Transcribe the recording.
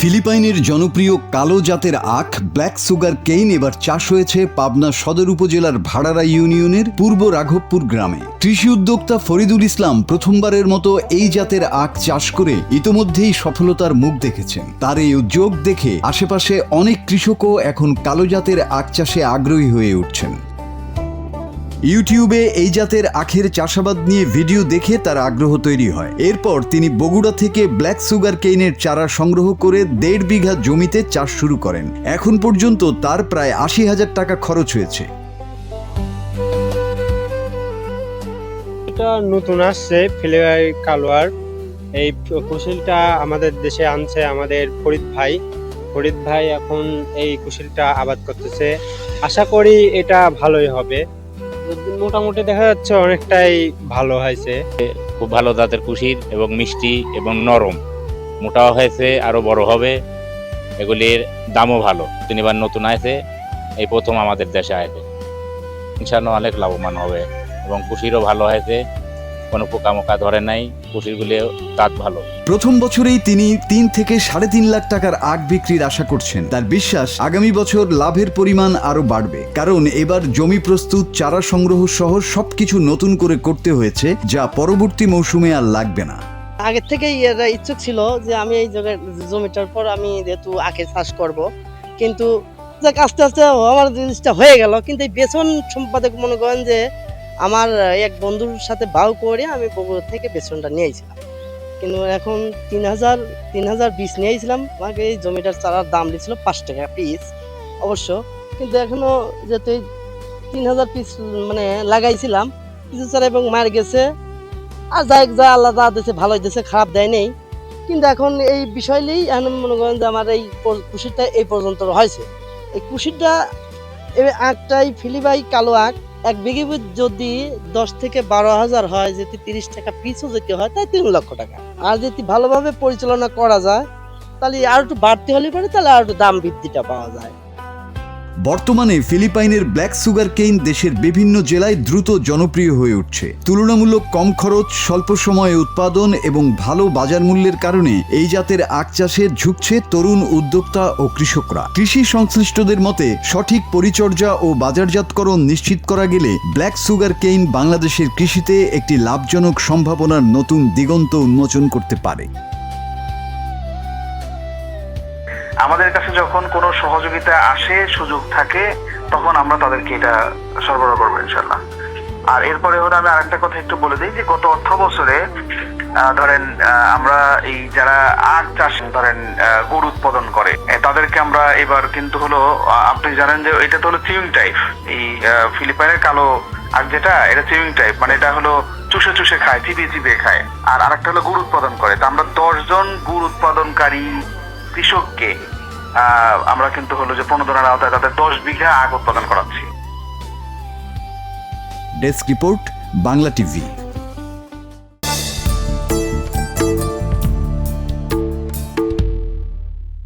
ফিলিপাইনের জনপ্রিয় কালো জাতের আখ ব্ল্যাক সুগার কেইন এবার চাষ হয়েছে পাবনা সদর উপজেলার ভাড়ারা ইউনিয়নের পূর্ব রাঘবপুর গ্রামে। কৃষি উদ্যোক্তা ফরিদুল ইসলাম প্রথমবারের মতো এই জাতের আখ চাষ করে ইতোমধ্যেই সফলতার মুখ দেখেছেন। তার এই উদ্যোগ দেখে আশেপাশে অনেক কৃষকও এখন কালো জাতের আখ চাষে আগ্রহী হয়ে উঠছেন। ইউটিউবে এই জাতের আখের চাষাবাদ নিয়ে ভিডিও দেখে তার আগ্রহ তৈরি হয়। এরপর তিনি বগুড়া থেকে ব্ল্যাক সুগার কেইনের চারা সংগ্রহ করে 1.5 বিঘা জমিতে চাষ শুরু করেন। এখন পর্যন্ত তার প্রায় 80,000 টাকা খরচ হয়েছে। এটা নতুন আসছে ফিলিপাই কালো আখ। এই কুশিলটা আমাদের দেশে আনছে আমাদের ফরিদ ভাই এখন এই কুশিলটা আবাদ করতেছে। আশা করি এটা ভালোই হবে। মোটামুটি দেখা যাচ্ছে অনেকটাই ভালো হয়েছে। খুব ভালো জাতের কুশির এবং মিষ্টি এবং নরম, মোটাও হয়েছে, আরো বড় হবে। এগুলির দামও ভালো। তিনবার নতুন আছে, এই প্রথম আমাদের দেশে আছে। ইনশাআল্লাহ অনেক লাভবান হবে এবং কুশিরও ভালো হয়েছে, কোনো পোকামোকা ধরে নাই। কুশিরগুলি জাত ভালো। প্রথম বছরেই তিনি 3 থেকে 3.5 লাখ টাকার আখ বিক্রির আশা করছেন। তার বিশ্বাস আগামী বছর লাভের পরিমাণ আরো বাড়বে, কারণ এবার জমি প্রস্তুত, চারা সংগ্রহ সহ সবকিছু নতুন করে করতে হয়েছে, যা পরবর্তী মৌসুমে আর লাগবে না। আগের থেকেই এরা ইচ্ছুক ছিল যে আমি এই জমিটার পর আমি যেহেতু আখের চাষ করব, কিন্তু আস্তে আস্তে আমার জিনিসটা হয়ে গেল। কিন্তু এই বেতন সম্পাদক মনে করেন যে আমার এক বন্ধুর সাথে বাউ করে আমি বগুড়া থেকে বেতনটা নিয়েছিলাম, কিন্তু এখন 3,000 বীজ নিয়েছিলাম। আমাকে এই জমিটার চারার দাম দিয়েছিল 5 টাকা পিস অবশ্য, কিন্তু এখনো যেহেতু 3,000 পিস মানে লাগাইছিলাম, কিছু চারা এবং মার গেছে। আর যা আল্লাহ যা দিয়েছে ভালোই দিয়েছে, খারাপ দেয় নেই। কিন্তু এখন এই বিষয় নিয়েই এখন মনে করেন যে আমার এই কুশিরটা এই পর্যন্ত হয়েছে। এই কুশিরটা আখটাই ফিলিপাই কালো আখ 1 বিঘে যদি 10 থেকে 12,000 হয়, যদি 30 টাকা পিছও যেতে হয়, তাই 3 লক্ষ টাকা। আর যদি ভালোভাবে পরিচালনা করা যায় তাহলে আর একটু বাড়তি হলে পারে, তাহলে আর একটু দাম বৃদ্ধিটা পাওয়া যায়। বর্তমানে ফিলিপাইনের ব্ল্যাক সুগার কেইন দেশের বিভিন্ন জেলায় দ্রুত জনপ্রিয় হয়ে উঠছে। তুলনামূলক কম খরচ, স্বল্প সময়ে উৎপাদন এবং ভালো বাজার মূল্যের কারণে এই জাতের আখ চাষে ঝুঁকছে তরুণ উদ্যোক্তা ও কৃষকরা। কৃষি সংশ্লিষ্টদের মতে সঠিক পরিচর্যা ও বাজারজাতকরণ নিশ্চিত করা গেলে ব্ল্যাক সুগার কেইন বাংলাদেশের কৃষিতে একটি লাভজনক সম্ভাবনার নতুন দিগন্ত উন্মোচন করতে পারে। আমাদের কাছে যখন কোনো সহযোগিতা আসে, সুযোগ থাকে, তখন আমরা তাদেরকে এটা সরবরাহ করবো ইনশাল্লাহ। আর এরপরে হলো আমি আরেকটা কথা একটু বলে দিই যে গত অর্থ বছরে ধরেন আমরা এই যারা আখ চাষ ধরেন গুড় উৎপাদন করে তাদেরকে আমরা এবার কিন্তু হলো আপনি জানেন যে এটা তো হলো চিউইং টাইপ। এই ফিলিপাইনের কালো আখ যেটা, এটা চিউইং টাইপ, মানে এটা হলো চুষে খায়, চিবিয়ে খায়। আর আরেকটা হলো গুড় উৎপাদন করে। তো আমরা 10 জন গুড় উৎপাদনকারী কৃষককে আমরা কিন্তু হলো যে প্রণোদনার আওতায় তাদের 10 বিঘা আখ উৎপাদন করাচ্ছি। Desk report, Bangla TV.